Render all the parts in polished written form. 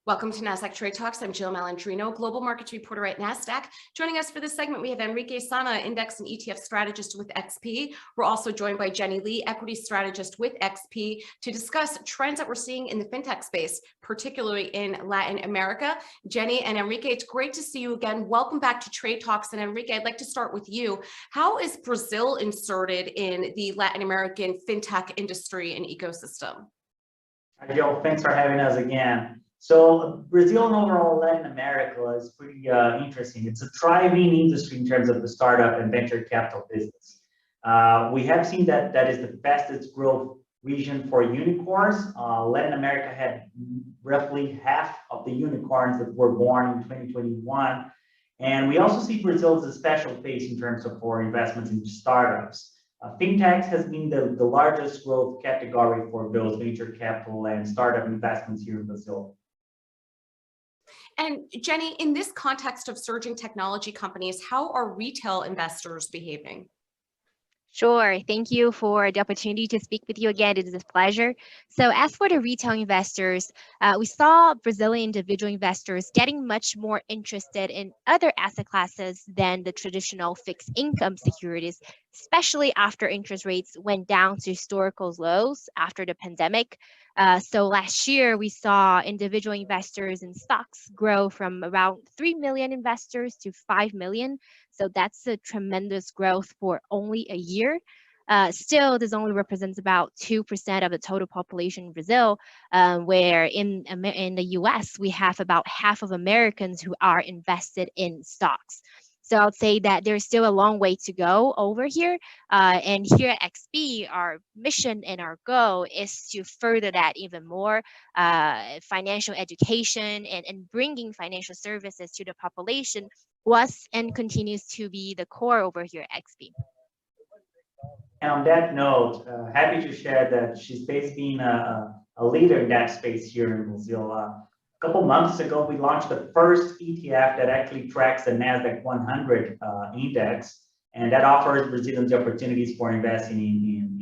Welcome to Nasdaq Trade Talks. I'm Jill Malandrino, Global Markets Reporter at Nasdaq. Joining us for this segment, we have Henrique, Index and ETF Strategist with XP. We're also joined by Jennie Lee, Equity Strategist with XP, to discuss trends that we're seeing in the fintech space, particularly in Latin America. Jennie and Henrique, it's great to see you again. Welcome back to Trade Talks. And Henrique, I'd like to start with you. How is Brazil inserted in the Latin American fintech industry and ecosystem? Hi, Jill. Thanks for having us again. So Brazil and overall Latin America is pretty interesting. It's a thriving industry in terms of the startup and venture capital business. We have seen that that is the fastest growth region for unicorns. Latin America had roughly half of the unicorns that were born in 2021. And we also see Brazil as a special case in terms of for investments in startups. Fintech has been the largest growth category for those venture capital and startup investments here in Brazil. And Jennie, in this context of surging technology companies, how are retail investors behaving? Sure. Thank you for the opportunity to speak with you again. It is a pleasure. So as for the retail investors, we saw Brazilian individual investors getting much more interested in other asset classes than the traditional fixed income securities, especially after interest rates went down to historical lows after the pandemic. So last year, we saw individual investors in stocks grow from around 3 million investors to 5 million. So that's a tremendous growth for only a year. Still, this only represents about 2% of the total population in Brazil, where in the US, we have about half of Americans who are invested in stocks. So I would say that there's still a long way to go over here. And here at XP, our mission and our goal is to further that even more, financial education and bringing financial services to the population was and continues to be the core over here at XP. And on that note, happy to share that she's basically been a leader in that space here in Brazil. A couple months ago, we launched the first ETF that actually tracks the Nasdaq 100 index, and that offers Brazilians the opportunities for investing in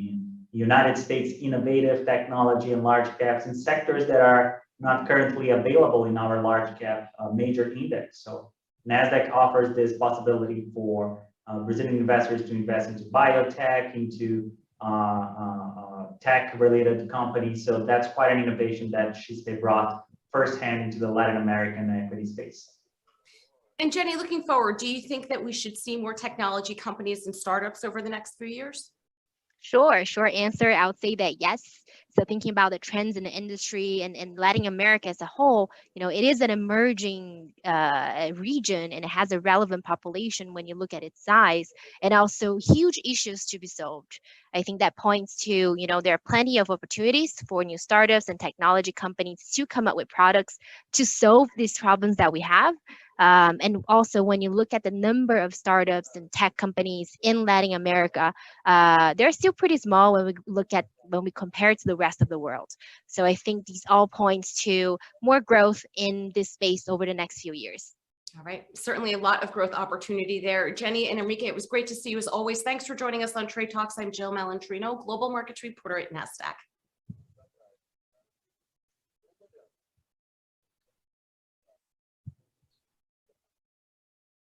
the United States innovative technology and large caps in sectors that are not currently available in our large cap major index. So Nasdaq offers this possibility for Brazilian investors to invest into biotech, into tech-related companies. So that's quite an innovation that they brought firsthand into the Latin American equity space. And Jennie, looking forward, do you think that we should see more technology companies and startups over the next few years? Sure, short answer, I would say that yes. So thinking about the trends in the industry and Latin America as a whole, it is an emerging region and it has a relevant population when you look at its size and also huge issues to be solved. I think that points to, there are plenty of opportunities for new startups and technology companies to come up with products to solve these problems that we have. And also when you look at the number of startups and tech companies in Latin America, they're still pretty small when we compare it to the rest of the world. So I think these all points to more growth in this space over the next few years. All right, certainly a lot of growth opportunity there. Jennie and Henrique, it was great to see you as always. Thanks for joining us on Trade Talks. I'm Jill Malandrino, Global Markets Reporter at Nasdaq.